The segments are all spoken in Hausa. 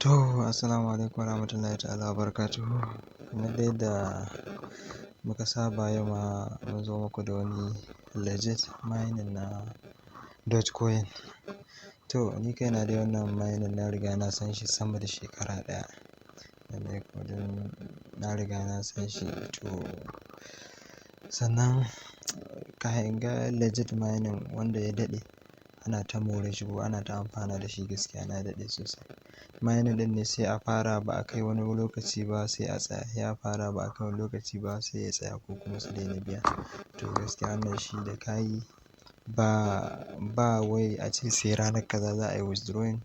To, assalamu alaikum warahmatullahi ta'ala wabarakatuhu. Kamar dai da muka saba yau ma mun zo muku da wani legit mining na Dogecoin. To, ni kaina dai wannan mining na riga na san shi sama da shekara ɗaya. Na riga na san shi. To, sannan kayan ga legit mining wanda ya daɗe ana ta more shi ko ana ta amfana da shi, gaskiya na daɗe sosai. Mining ɗin ne sai a fara ba a kai wani lokaci ba sai a tsaya, ya fara ba a kai wani lokaci ba sai ya tsaya ko kuma su daina biya. To gaskiya wannan shi da ka yi ba wai a ce sai ranar kaza za a yi withdrawing,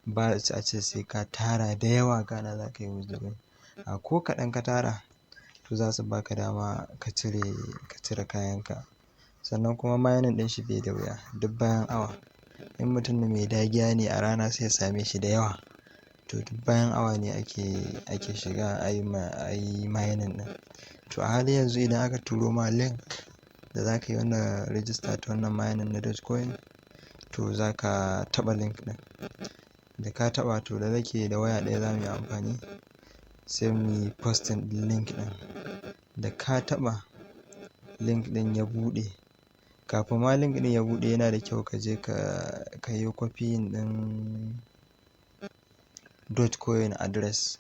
ba a ce sai ka tara da yawa kana za ka yi withdrawing. A ko kaɗan ka tara to za su baka dama ka cire kayanka. Sannan kuma mining ɗin shi bai da wuya, duk bayan awa. In mutum mai dagiya ne a rana sai ya same shi da yawa. To duk bayan awa ne ake shiga a yi mining ɗin. To a halin yanzu idan aka turo ma link da za ka yi wannan register ta wannan mining na Dogecoin, to za ka taɓa link ɗin. Da ka taɓa, to da nake da waya ɗaya za mu yi amfani, sai mu yi posting link ɗin. Da ka taɓa link ɗin ya buɗe, kafin ma link ɗin ya buɗe yana da kyau ka je ka yi copying ɗin Dogecoin address.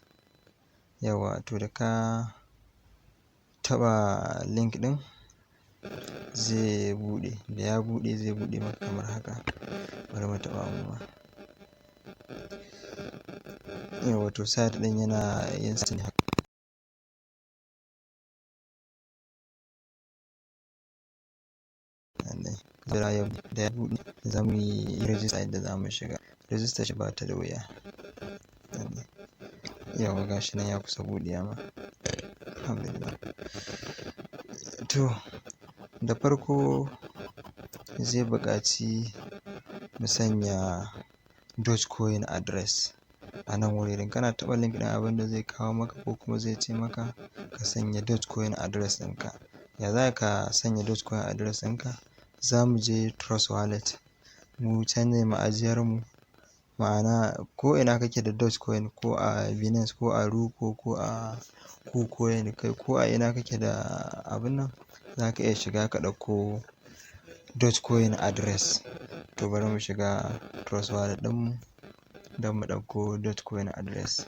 Yawa, to da ka taɓa link ɗin zai buɗe, da ya buɗe zai buɗe maka kamar haka. Bari mu taɓa mu ma. Yawa, to site ɗin yana yin sani haka. Jira yau da ya buɗe za mu yi register inda za mu shiga. Register shi ba ta da wuya. Yawa, gashi nan ya kusa buɗewa ma. Alhamdulillah. To, da farko zai buƙaci mu sanya Dogecoin address a nan wurin. Kana taɓa link ɗin abin da zai kawo maka ko kuma zai ce maka ka sanya Dogecoin address ɗinka. Ya za ka sanya Dogecoin address ɗinka? Za mu je Trust Wallet, mu canza ma'ajiyar mu. Ma'ana ko ina kake da Dogecoin, ko a Binance ko a Ruko ko a KuCoin, kai ko a ina kake da abun nan, za ka iya shiga ka ɗauko Dogecoin address. To bari mu shiga Trust Wallet ɗinmu don mu ɗauko Dogecoin address.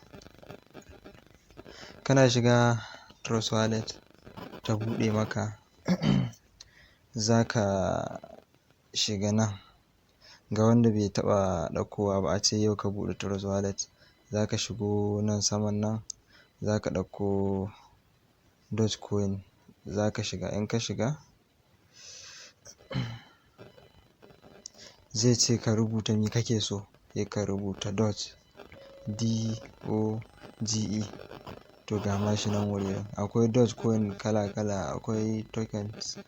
Kana shiga Trust Wallet ta buɗe maka, za ka shiga nan. Ga wanda bai taɓa ɗaukowa ba, a ce yau ka buɗe Trust Wallet, za ka shigo nan saman nan, za ka ɗauko Dogecoin, za ka shiga. In ka shiga zai ce ka rubuta me kake so, sai ka rubuta Doge, DOGE. To ga ma shi nan wurin. Akwai Dogecoin kala-kala, akwai tokens.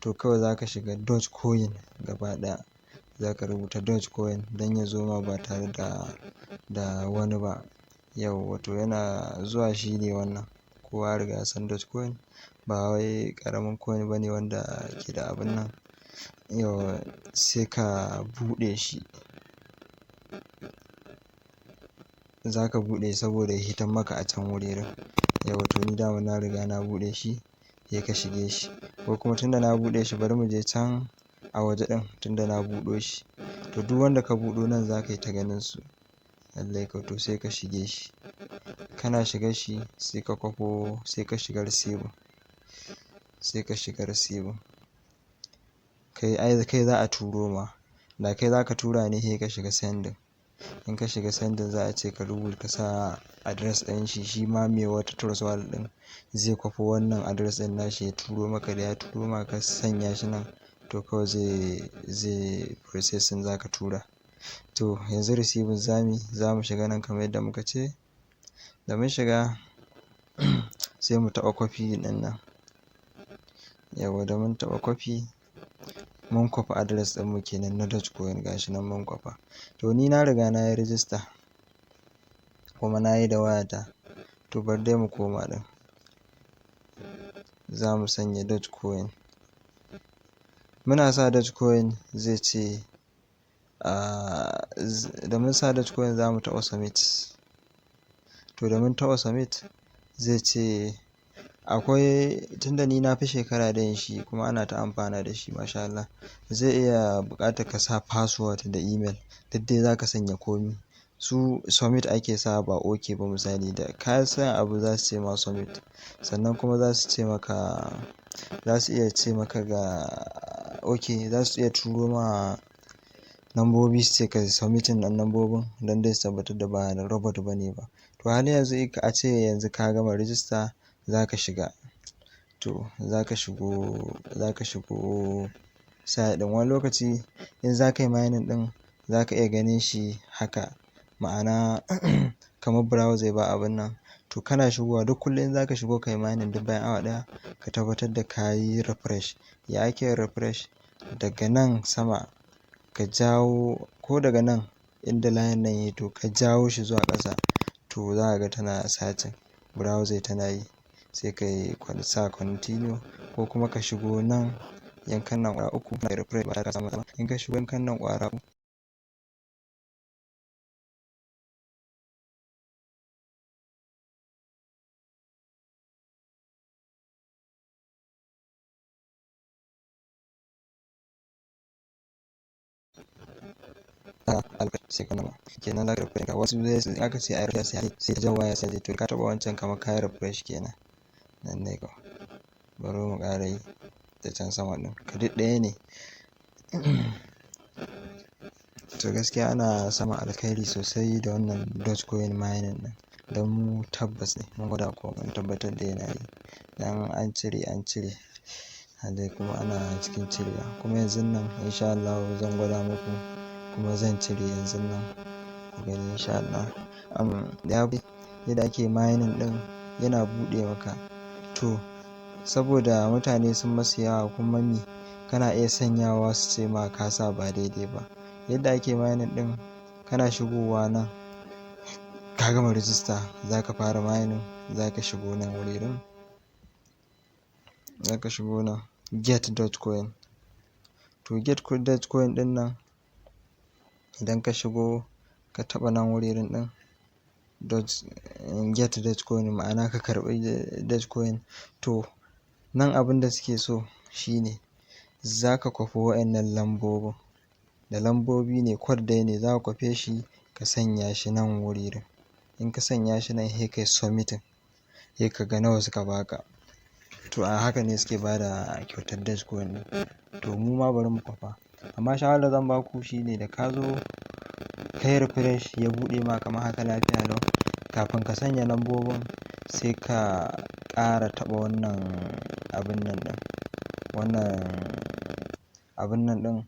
To kawai za ka shiga Dogecoin gaba ɗaya. Za ka rubuta Dogecoin don ya zo ma ba tare da wani ba. Yauwa, to yana zuwa shi ne wannan. Kowa ya riga ya san Dogecoin ba wai ƙaramin coin bane wanda ke da abun nan. Yauwa, sai ka buɗe shi. Za ka buɗe saboda ya hitan maka a can wurin. Yauwa, to ni dama na riga na buɗe shi, sai ka shige shi. Ko kuma tunda na buɗe shi, bari mu je can a waje ɗin tunda na buɗo shi. To duk wanda ka buɗo nan za ka yi ta ganin su. Lallai kau, to sai ka shige shi. Kana shiga shi sai ka kwafo, sai ka shiga receiving. Sai ka shiga receiving. Kai za a turo ma. Da kai za ka tura ne, sai ka shiga sending. In ka shiga sending za a ce ka rubuta, ka sa address ɗin shi. Shi ma mai wata Trust Wallet ɗin zai kwafo wannan address ɗin nashi ya turo maka. Da ya turo maka ka sanya shi nan, to kawai zai processing, za ka tura. To yanzu receiving za mu shiga nan kamar yadda muka ce. Da mun shiga sai mu taɓa copy ɗin nan. Yauwa, da mun taɓa copy, mun kwafa address ɗin mu kenan na Dogecoin, gashi nan mun kwafa. To ni na riga na yi register kuma na yi da wayata. To bari dai mu koma ɗin. Za mu sanya Dogecoin. Muna sa Dogecoin zai ce da mun sa Dogecoin za mu taɓa submit. To da mun taɓa submit zai ce akwai, tunda ni na fi shekara da yin shi kuma ana ta amfana da shi masha Allah, zai iya buƙatar ka sa password da email, duk dai za ka sanya komi. Su submit ake sa ba OK ba misali, da ka san abu za su ce ma submit. Sannan kuma za su iya ce maka ga OK, za su iya turo ma lambobi su ce ka submitin ɗin lambobin don dai su tabbatar da ba robot ba ne ba. To hali yanzu a ce yanzu ka gama register za ka shiga. To za ka shigo site ɗin. Wani lokaci in za ka yi mining ɗin za ka iya ganin shi haka, ma'ana kamar browser ba abun nan. To kana shigowa duk kullum in za ka shigo ka yi mining duk bayan awa ɗaya ka tabbatar da ka yi refresh. Ya ake yin refresh? Daga nan sama ka jawo, ko daga nan inda layin nan yayi, to ka jawo shi zuwa ƙasa, to za ka ga tana searching, browser tana yi. Sai ka yi sa continue, ko kuma ka shigo nan yankan nan ƙwara uku ka yi refresh ba tare da ka samu matsala. In ka shigo yankan nan ƙwara uku sai ka nama kenan za ka refresh ka. Wasu zai aka ce a yi refresh sai jan waya sai to ka taɓa wancan kamar ka yi refresh kenan. Nan ne kawai. Bari mu ƙara yi da can sama ɗin, ka duk ɗaya ne. To gaskiya ana samun alkhairi sosai da wannan Dogecoin mining ɗin. Don mu tabbas ne mun gwada kuma mun tabbatar da yana yi. Dan an cire dai kuma ana cikin cirewa. Kuma yanzun nan insha Allah zan gwada muku kuma zan cire yanzun nan ku gani insha Allah. Yadda ake mining ɗin yana buɗe maka. To saboda mutane sun masu yawa kuma kana iya sanyawa su ce ma ka sa ba daidai ba. Yadda ake mining ɗin, kana shigowa nan ka gama register za ka fara mining, za ka shigo nan wurin, za ka shigo nan get Dogecoin. To get Dogecoin ɗin nan idan ka shigo ka taɓa nan wurin ɗin get Dogecoin, ma'ana ka karɓi Dogecoin. To nan abin da suke so shine za ka kwafi wa'innan lambobin, da lambobi ne, code dai ne, za ka kwafe shi ka sanya shi nan wurin. In ka sanya shi nan sai ka yi submitting, sai ka ga nawa suka baka. To a haka ne suke bada kyautar Dogecoin ɗin. To mu ma bari mu kwafa. Amma shawarar da zan baku shine da ka zo ka yi refresh ya buɗe ma kamar haka lafiya lau, kafin ka sanya lambobin sai ka ƙara taɓa wannan abun nan ɗin.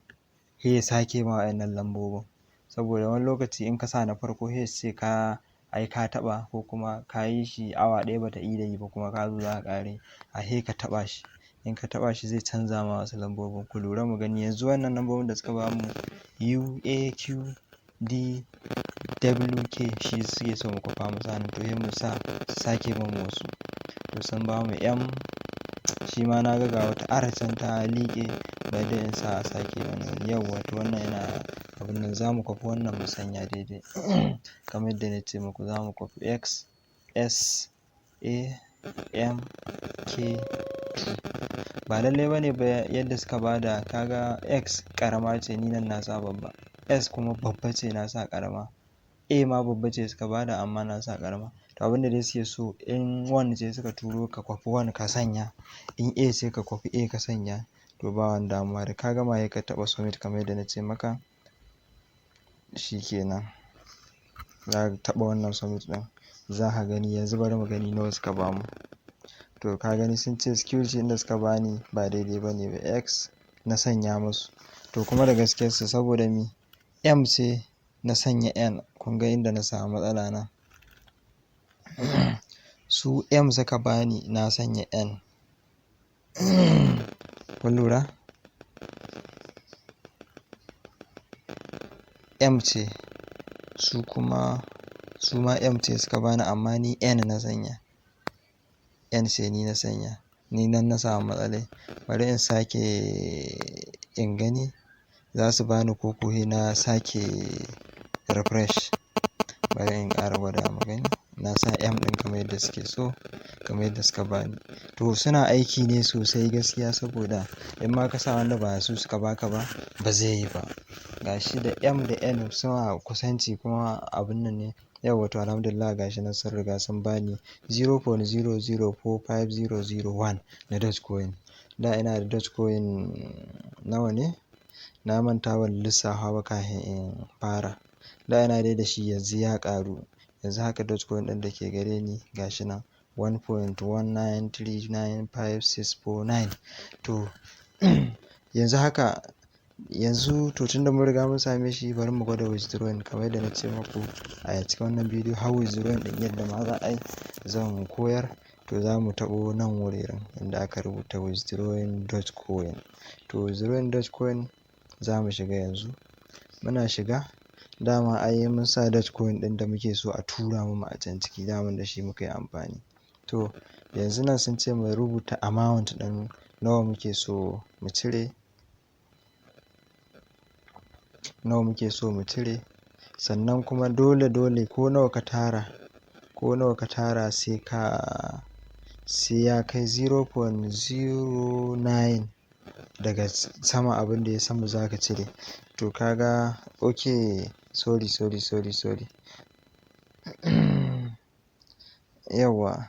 Sai ya sake ma wa'innan lambobin. Saboda wani lokaci in ka sa na farko sai su ce ka taɓa, ko kuma ka yi shi awa ɗaya bata ida yi ba kuma ka zo za ka ƙara yi. Sai ka taɓa shi. In ka taɓa shi zai canza ma wasu lambobin. Ku lura mu gani yanzu wannan lambobin da suka bamu UAQDWK shi suke so mu kwafa mu sa nan. To sai mu sa su sake bamu wasu. To sun bamu M, shi ma na ga wata R can ta liƙe, bari dai in sa a sake mana wani. Yawwa to wannan yana abun nan, za mu kwafi wannan mu sanya daidai. Kamar yadda na ce muku za mu kwafi XSAMK2. Ba lallai bane ba yadda suka bada, kaga X ƙarama ce ni nan na sa babba, S kuma babba ce na sa ƙarama, A ma babba ce suka bada amma na sa ƙarama. To abin da dai suke so, in 1 ce suka turo ka kwafi 1 ka sanya, in A ce ka kwafi A ka sanya. To ba wani damuwa, da ka gama sai ka taɓa submit kamar yadda na ce maka. Shi kenan. Za ka taɓa wannan submit ɗin, za ka gani yanzu bari mu gani nawa suka bamu. To ka gani sun ce security inda suka bani ba daidai ba ne ba, X na sanya musu. To kuma da gaskiyarsu, saboda M ce na sanya N, kun ga inda na samu matsala nan. Su M suka bani na sanya N. Kun lura? M ce, su ma M ce suka bani amma ni N na sanya. N ce ni na sanya. Ni nan na samu matsalai. Bari in sake in gani. za su bani koko he na sake refresh. Bari in ƙara gwada mu gani. Na sa M ɗin kamar yadda suke so, kamar yadda suka bani. To suna aiki ne sosai gaskiya, saboda in ma ka sa wanda ba su suka baka ba, ba zai yi ba. Gashi da M da N suna kusanci kuma abun nan ne. Yauwa to alhamdulillah gashi nan sun riga sun bani 0.0045001 na Doge coin. Da ina da Doge coin nawa ne? Na manta ban lissafa ba kafin in fara. Da ina dai da shi, yanzu ya ƙaru. Yanzu haka Doge coin ɗin da ke gare ni gashi nan 1.1939569. To yanzu haka, yanzu to tunda mun riga mun same shi, bari mu gwada withdrawing kamar yadda na ce muku a cikin wannan bidiyo. How withdrawing ɗin yadda ma za a yi zan koyar. To za mu taɓo nan wuraren inda aka rubuta withdrawing Doge coin. To withdrawing Doge coin za mu shiga yanzu. Muna shiga, dama ai mun sa Doge coin ɗin da muke so a tura mu a can ciki, daman da shi muka yi amfani. To yanzu nan sun ce mu rubuta amount ɗin nawa muke so mu cire, nawa muke so mu cire. Sannan kuma dole ko nawa ka tara sai ya kai 0.09 daga sama, abin da ya sama za ka cire. To kaga okay, sorry yawwa,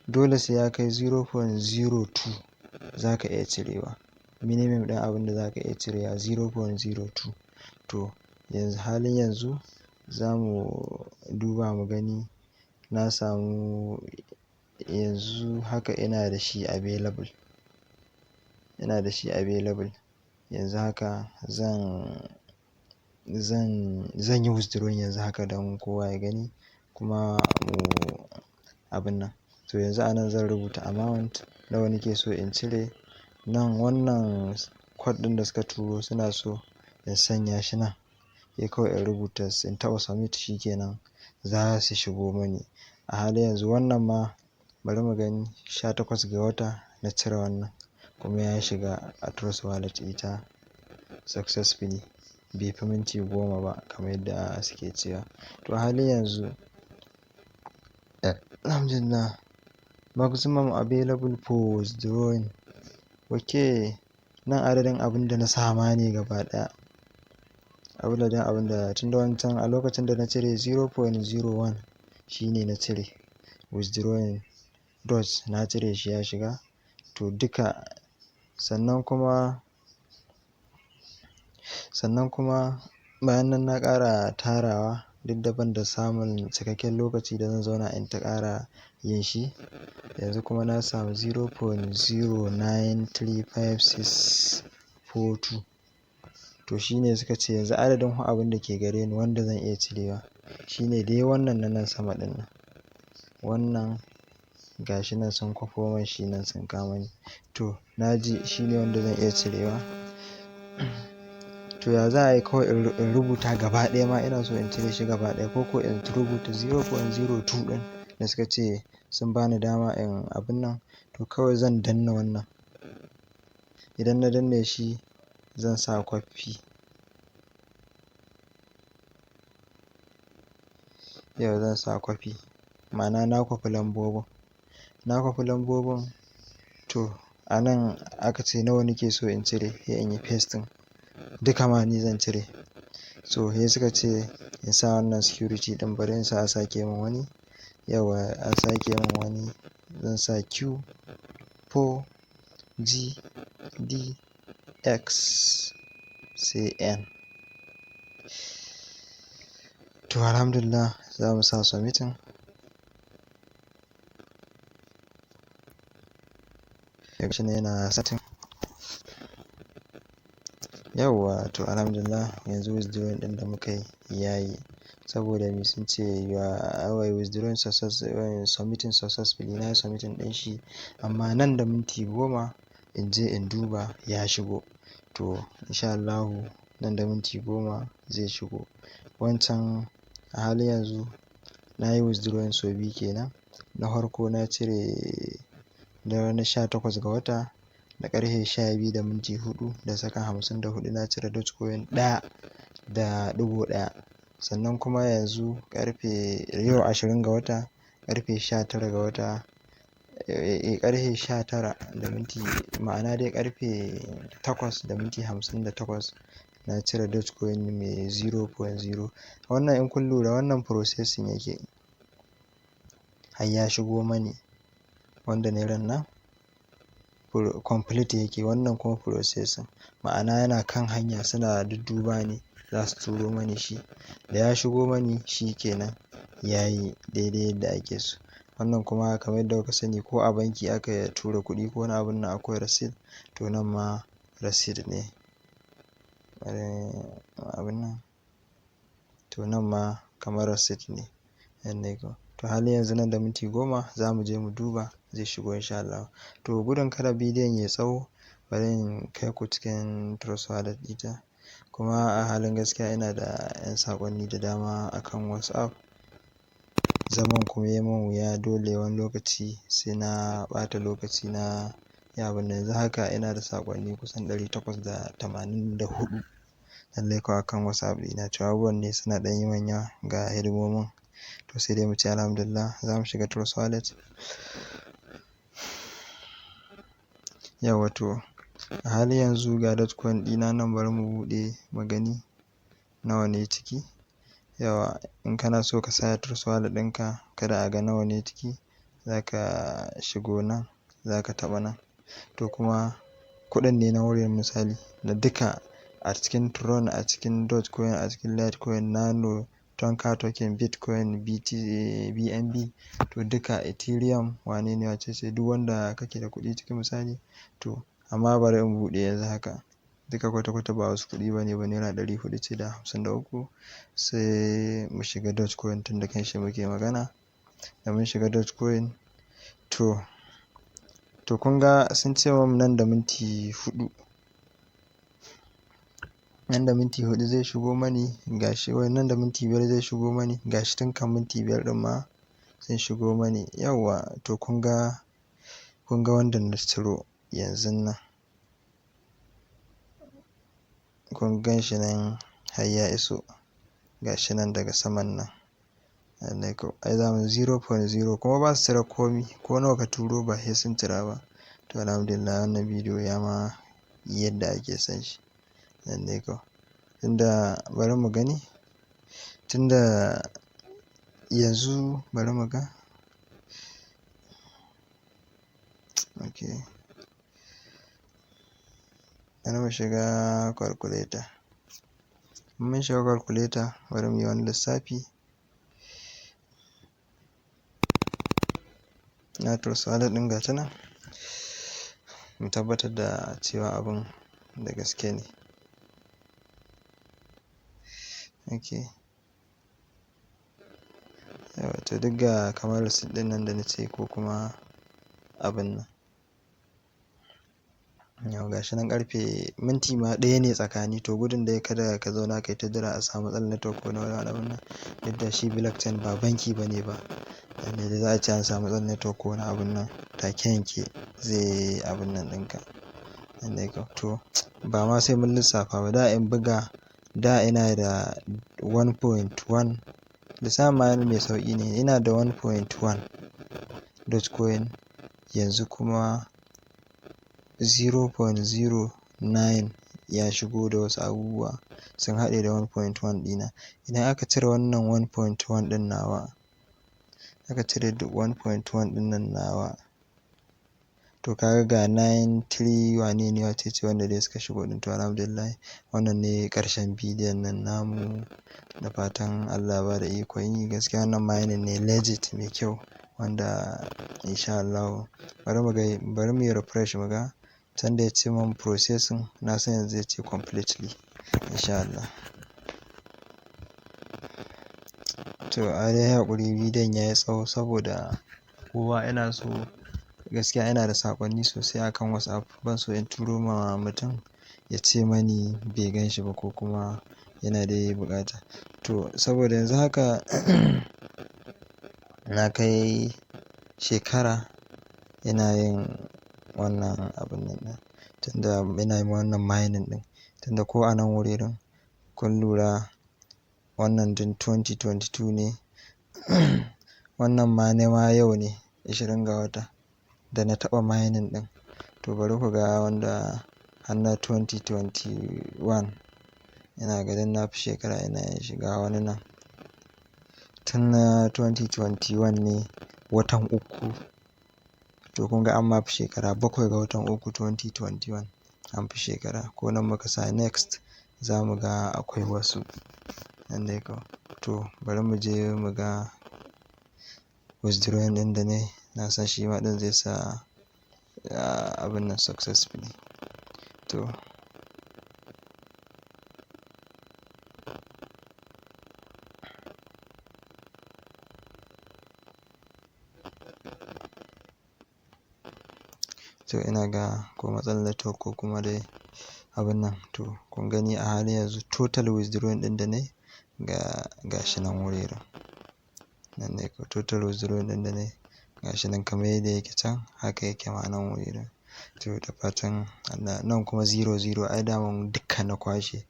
dole sai ya kai 0.02 za ka iya cirewa. Minimum ɗin abin da za ka iya cirewa 0.02. To yanzu, halin yanzu za mu duba mu gani. Na samu yanzu haka ina da shi available. Yanzu haka zan yi withdrawing yanzu haka don kowa ya gani kuma mu abin nan. To yanzu a nan zan rubuta amount nawa nake so in cire. Nan wannan code ɗin da suka turo suna so in sanya shi nan. Sai kawai in rubuta, in taɓa submit, shikenan za su shigo mani. A halin yanzu wannan ma bari mu gani, 18 ga wata na cire wannan kuma ya shiga a Trust Wallet ita successfully. Bai fi minti 10 ba kamar yadda suke cewa. To a halin yanzu alhamdulillah, maximum available for withdrawing. Okay, nan adadin abin da na sama ne gaba ɗaya. Adadin abin da tunda wancan a lokacin da na cire 0.01 shine na cire withdrawing Doge, na cire shi ya shiga. To duka sannan kuma bayan nan na ƙara tarawa, duk da ban da samun cikakken lokaci da zan zauna in ta ƙara yin shi. Yanzu kuma na samu 0.09356642. to shine suka ce yanzu adadin abin da ke gare ni wanda zan iya cirewa shine dai wannan na nan sama ɗin nan. Wannan gashi nan sun kwafo man shi nan sun kawo mani. To na ji shine wanda zan iya cirewa. To ya za a yi kawai in rubuta gaba ɗaya ma, ina so in cire shi gaba ɗaya, ko in rubuta 0.02 ɗin da suka ce sun bani dama in abin nan. To kawai zan danna wannan. Idan na danne shi zan sa kwafi. Yau zan sa kwafi. Ma'ana na kwafi lambobin. To a nan aka ce nawa nake so in cire, sai in yi pasting. Duka ma ni zan cire. So sai suka ce in sa wannan security ɗin, bari in sa a sake min wani. Yauwa a sake min wani. Zan sa Q4GDX sai N. To alhamdulillah za mu sa submitting. Gashi ne yana setting. Yauwa to alhamdulillah yanzu withdrawing ɗin da muka yi yayi. Saboda me sun ce your withdrawing submitting successfully. Na yi submitting ɗin shi, amma nan da minti 10 in je in duba ya shigo. To insha Allahu nan da minti 10 zai shigo. Wancan a halin yanzu na yi withdrawing sau biyu kenan. Na farko na cire da ranar 18 ga wata, da ƙarfe 12:04 da sakan 54 na cire Dogecoin 1.1. sannan kuma yanzu yau 20 ga wata ƙarfe 19 ga wata ƙarfe 19 da minti, ma'ana dai ƙarfe 8:58 na cire Dogecoin mai 0.0. wannan in kun lura wannan processing yake har ya shigo mani, wanda ne ran nan complete yake, wannan kuma processing, ma'ana yana kan hanya suna dudduba ne za su turo mani shi, da ya shigo mani shi kenan yayi daidai yadda ake so. wannan kuma kamar yadda kuka sani ko a banki aka tura kuɗi ko wani abun nan akwai receipt, to nan ma receipt ne abun nan, to nan ma kamar receipt ne. to halin yanzu nan da minti 10 za mu je mu duba zai shigo insha Allah. to gudun kada bidiyon yayi tsawo bari in kai ku cikin trust wallet ɗita, kuma a halin gaskiya ina da 'yan saƙonni da dama akan WhatsApp, zaman kuma yayi min wuya, dole wani lokaci sai na ɓata lokaci na yi abun nan. yanzu haka ina da saƙonni kusan 884 lallai kau akan WhatsApp ɗina, to abubuwan ne suna ɗan yi min yawa ga hidimomin, to sai dai mu ce alhamdulillah. za mu shiga trust wallet. yawwa to a halin yanzu ga Dogecoin ɗina nan, bari mu buɗe mu gani nawa ne ciki. yawwa in kana so ka sa trust wallet ɗinka kada a ga nawa ne ciki, za ka shigo nan, za ka taɓa nan, to kuma kuɗin ne na wurin misali na duka a cikin Tron, a cikin Dogecoin, a cikin Litecoin, Nano, Tonka token, Bitcoin, BNB, to duka Ethereum, wane ne wacece, duk wanda kake da kuɗi cikin misali. to amma bari in buɗe yanzu haka, duka kwata-kwata ba wasu kuɗi bane ba, naira 453. sai mu shiga Dogecoin tun da kanshi muke magana. da mun shiga Dogecoin, to kun ga sun ce min nan da minti 4, nan da minti 4 zai shigo mani, gashi nan da minti 5 zai shigo mani, gashi tun kan minti 5 ɗin ma sun shigo mani. yawwa to kun ga wanda na ciro yanzun nan, kun gan shi nan har ya iso, gashi nan daga saman nan, lallai kau ai za mu 0.0, kuma ba su cire komi, ko nawa ka turo ba sai sun cira ba. to alhamdulillah wannan bidiyo ya ma yi yadda ake son shi, lallai kau. tunda bari mu gani, tunda yanzu bari mu ga, okay, bari mu shiga calculator. in mun shiga calculator bari mu yi wani lissafi. na trust wallet ɗin ga ta nan, mu tabbatar da cewa abun da gaske ne. okay, yawwa to duk ga kamar receipt ɗin nan da na ce, ko kuma abun nan. yau gashi nan ƙarfe minti ma 1 ne tsakani, to gudun dai kada ka zauna kai ta jira a samu matsalar network ko na wani abun nan, duk da shi blockchain ba banki bane ba, yanda dai za a ce an samu matsalar network ko wani abun nan take yanke zai abun nan ɗinka, lallai kau. to ba ma sai mun lissafa ba, da in buga, da ina da 1.1, lissafin ma mai sauƙi ne, ina da 1.1 Dogecoin, yanzu kuma 0.09 ya shigo da wasu abubuwa sun haɗe da 1.1 ɗina. idan aka cire wannan 1.1 ɗin nawa, aka cire duk 1.1 ɗin nan nawa, to kaga ga 93 wane ne wacece wanda dai suka shigo ɗin. to alhamdulillah wannan ne ƙarshen bidiyon nan namu, da fatan Allah ya bada ikon yi. gaskiya wannan mining ne legit mai kyau, wanda insha Allah bari mu yi refresh mu ga, can da ya ce min processing, na san yanzu zai ce completely insha Allah. to a dai haƙuri bidiyon ya yi tsawo saboda kowa yana so, gaskiya ina da saƙonni sosai akan WhatsApp, ban so in turo ma mutum ya ce mani bai gan shi ba, ko kuma yana dai buƙata. to saboda yanzu haka na kai shekara ina yin wannan abun nan. tunda ina yin wannan mining ɗin. Tunda ko a nan wurin kun lura wannan din 2022 ne wannan ma yau ne 20 ga wata da na taɓa mining ɗin. To bari ku ga wanda har na 2021 ina ganin na fi shekara ina yin shi. Ga wani nan tun na 2021 ne watan uku. To kun ga an ma fi shekara 7 ga watan uku 2021 an fi shekara. Ko nan muka sa next za mu ga akwai wasu nan dai kawai. To bari mu je mu ga withdrawal ɗin da ne, na san shi ma ɗin zai sa abin nan successfully. To ina ga ko matsalar network ko kuma dai abin nan. To kun gani a halin yanzu total withdrawal ɗin da ne ga shi nan wuririn nan ne ko total withdrawal ɗin da ne ga shi nan kamar yadda yake can haka yake ma nan wuririn. To da fatan Allah, nan kuma 00 ai daman duka na kwashe,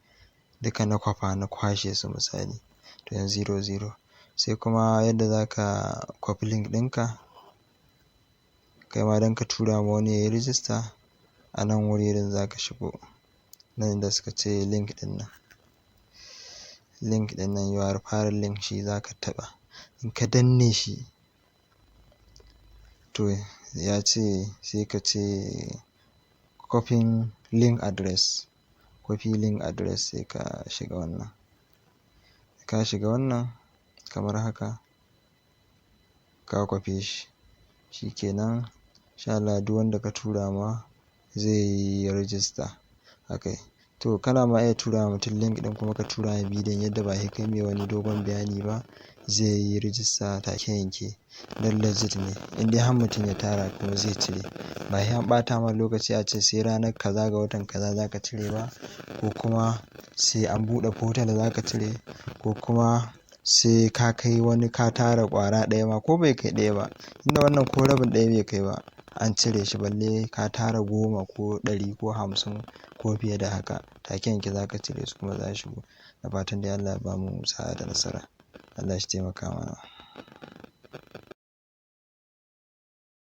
duka na kwafa na kwashe su misali. To yanzu 00 sai kuma yadda za ka kwafi link ɗinka kai ma don ka tura ma wani ya yi rijista. A nan wuririn za ka shigo nan inda suka ce link ɗin nan, link ɗin nan your referral link shi za ka taɓa. In ka danne shi to ya ce sai ka ce copying link address, copy link address sai ka shiga wannan. Ka shiga wannan kamar haka ka kwafe shi, shi kenan insha Allah duk wanda ka tura ma zai yi rijista akai. To kana ma iya tura wa mutum link ɗin kuma ka tura mai bidiyon yadda ba sai kai mai wani dogon bayani ba, zai yi rijista take yanke. Dan legit ne in dai har mutum ya tara kuma zai cire. Ba sai an ɓata ma lokaci a ce sai ranar kaza ga watan kaza za ka cire ba, ko kuma sai an buɗe portal za ka cire, ko kuma sai ka kai wani ka tara ƙwara ɗaya ma ko bai kai ɗaya ba. Tunda wannan ko rabin ɗaya bai kai ba an cire shi, balle ka tara 10 ko 100 ko 50 ko fiye da haka take yanke za ka cire su kuma za su shigo. Da fatan dai Allah ya bamu sa'a da nasara. Allah shi taimaka mana.